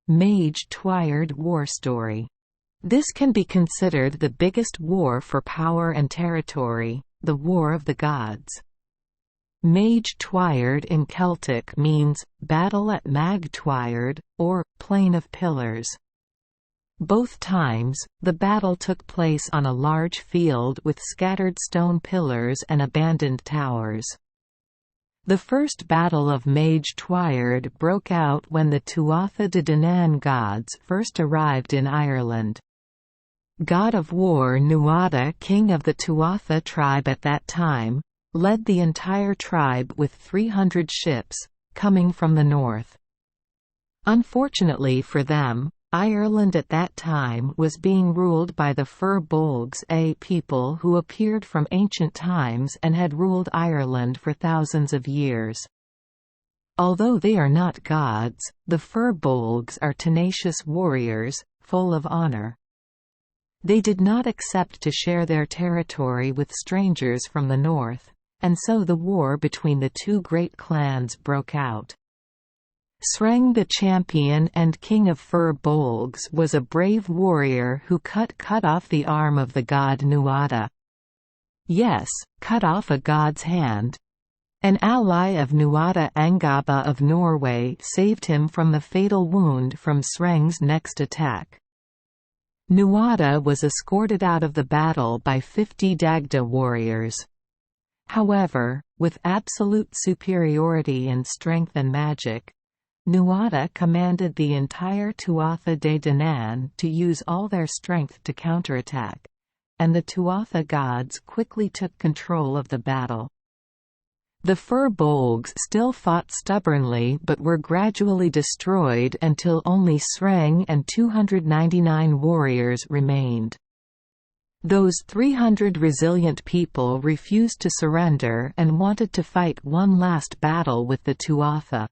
Maige Tuired War story. This can be considered the biggest war for power and territory, the War of the Gods. Maige Tuired in Celtic means, battle at Maige Tuired, or, plain of pillars. Both times, the battle took place on a large field with scattered stone pillars and abandoned towers. The first Battle of Maige Tuired broke out when the Tuatha De Danann gods first arrived in Ireland. God of War Nuada, king of the Tuatha tribe at that time, led the entire tribe with 300 ships, coming from the north. Unfortunately for them, Ireland at that time was being ruled by the Fir Bolgs, a people who appeared from ancient times and had ruled Ireland for thousands of years. Although they are not gods, the Fir Bolgs are tenacious warriors, full of honor. They did not accept to share their territory with strangers from the north, and so the war between the two great clans broke out. Sreng the champion and king of Fir Bolgs was a brave warrior who cut off the arm of the god Nuada. Yes, cut off a god's hand. An ally of Nuada, Angaba of Norway, saved him from the fatal wound from Sreng's next attack. Nuada was escorted out of the battle by 50 Dagda warriors. However, with absolute superiority in strength and magic, Nuada commanded the entire Tuatha De Danann to use all their strength to counterattack, and the Tuatha gods quickly took control of the battle. The Fir Bolgs still fought stubbornly but were gradually destroyed until only Sreng and 299 warriors remained. Those 300 resilient people refused to surrender and wanted to fight one last battle with the Tuatha.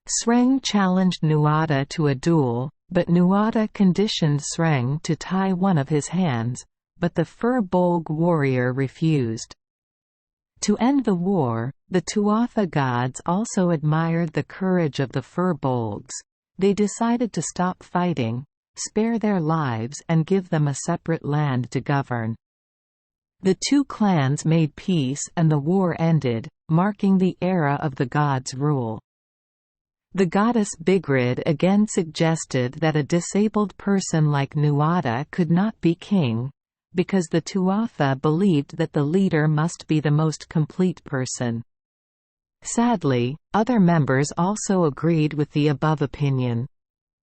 Sreng challenged Nuada to a duel, but Nuada conditioned Sreng to tie one of his hands, but the Fir Bolg warrior refused. To end the war, the Tuatha gods also admired the courage of the Fir Bolgs. They decided to stop fighting, spare their lives and give them a separate land to govern. The two clans made peace and the war ended, marking the era of the gods' rule. The goddess Bigrid again suggested that a disabled person like Nuada could not be king, because the Tuatha believed that the leader must be the most complete person. Sadly, other members also agreed with the above opinion.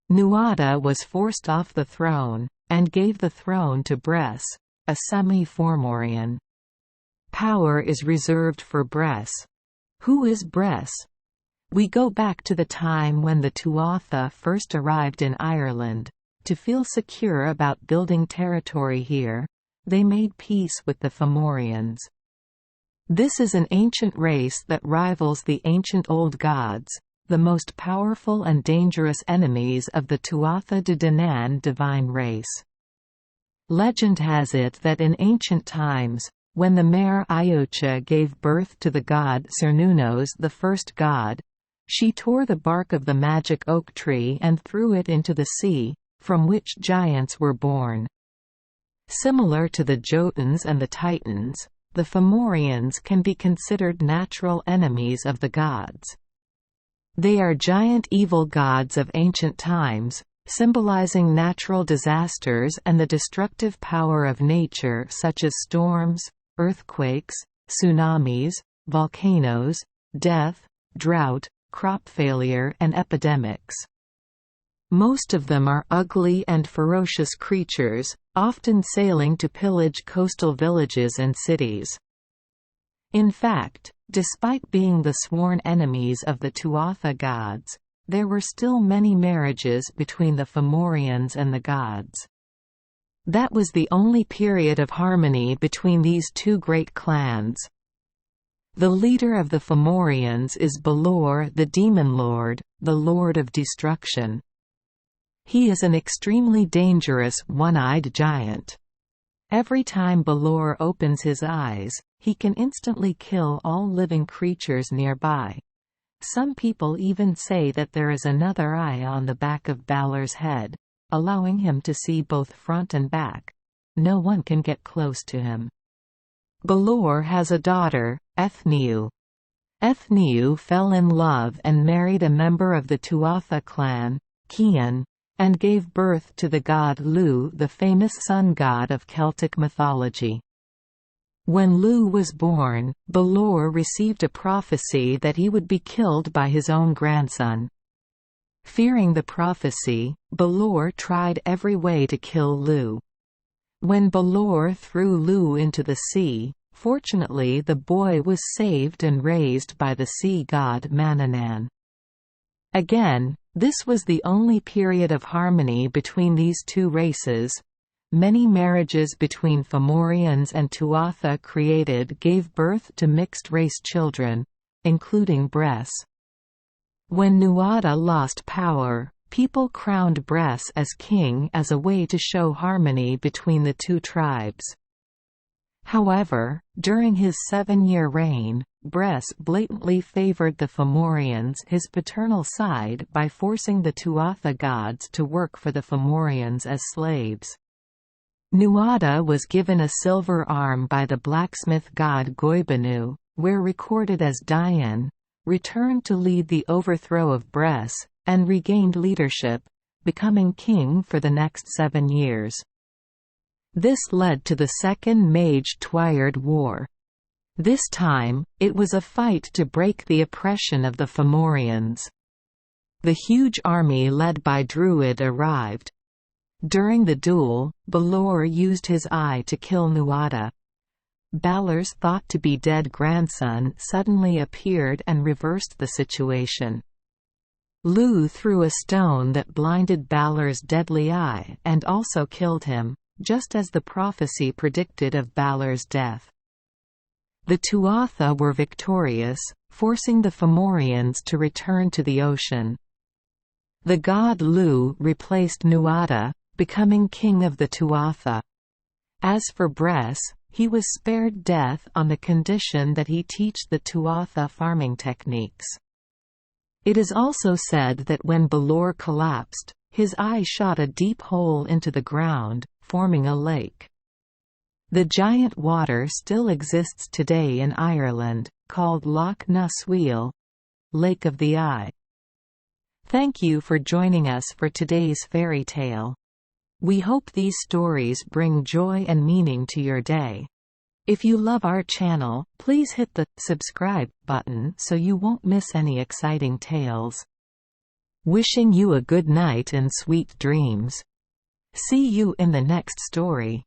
Nuada was forced off the throne, and gave the throne to Bress, a semi-Fomorian. Power is reserved for Bress. Who is Bress? We go back to the time when the Tuatha first arrived in Ireland. To feel secure about building territory here, they made peace with the Fomorians. This is an ancient race that rivals the ancient old gods, the most powerful and dangerous enemies of the Tuatha De Danann divine race. Legend has it that in ancient times, when the mare Iocha gave birth to the god Cernunnos, the first god, she tore the bark of the magic oak tree and threw it into the sea, from which giants were born. Similar to the Jotuns and the Titans, the Fomorians can be considered natural enemies of the gods. They are giant evil gods of ancient times, symbolizing natural disasters and the destructive power of nature such as storms, earthquakes, tsunamis, volcanoes, death, drought, crop failure and epidemics. Most of them are ugly and ferocious creatures, often sailing to pillage coastal villages and cities. In fact, despite being the sworn enemies of the Tuatha gods, there were still many marriages between the Fomorians and the gods. That was the only period of harmony between these two great clans. The leader of the Fomorians is Balor the Demon Lord, the Lord of Destruction. He is an extremely dangerous one-eyed giant. Every time Balor opens his eyes, he can instantly kill all living creatures nearby. Some people even say that there is another eye on the back of Balor's head, allowing him to see both front and back. No one can get close to him. Balor has a daughter, Ethniu. Ethniu fell in love and married a member of the Tuatha clan, Cian, and gave birth to the god Lu, the famous sun god of Celtic mythology. When Lu was born, Balor received a prophecy that he would be killed by his own grandson. Fearing the prophecy, Balor tried every way to kill Lu. When Balor threw Lu into the sea, fortunately the boy was saved and raised by the sea god Manannan. Again, this was the only period of harmony between these two races. Many marriages between Fomorians and Tuatha created gave birth to mixed-race children, including Bress. When Nuada lost power, people crowned Bress as king as a way to show harmony between the two tribes. However, during his 7-year reign, Bress blatantly favored the Fomorians, his paternal side, by forcing the Tuatha gods to work for the Fomorians as slaves. Nuada was given a silver arm by the blacksmith god Goibanu, where recorded as Dian, returned to lead the overthrow of Bress, and regained leadership, becoming king for the next 7 years. This led to the Second Maige Tuired War. This time, it was a fight to break the oppression of the Fomorians. The huge army led by Druid arrived. During the duel, Balor used his eye to kill Nuada. Balor's thought-to-be-dead grandson suddenly appeared and reversed the situation. Lu threw a stone that blinded Balor's deadly eye and also killed him, just as the prophecy predicted of Balor's death. The Tuatha were victorious, forcing the Fomorians to return to the ocean. The god Lu replaced Nuada, becoming king of the Tuatha. As for Bress, he was spared death on the condition that he teach the Tuatha farming techniques. It is also said that when Balor collapsed, his eye shot a deep hole into the ground, forming a lake. The giant water still exists today in Ireland, called Loch na Swiel, Lake of the Eye. Thank you for joining us for today's fairy tale. We hope these stories bring joy and meaning to your day. If you love our channel, please hit the subscribe button so you won't miss any exciting tales. Wishing you a good night and sweet dreams. See you in the next story.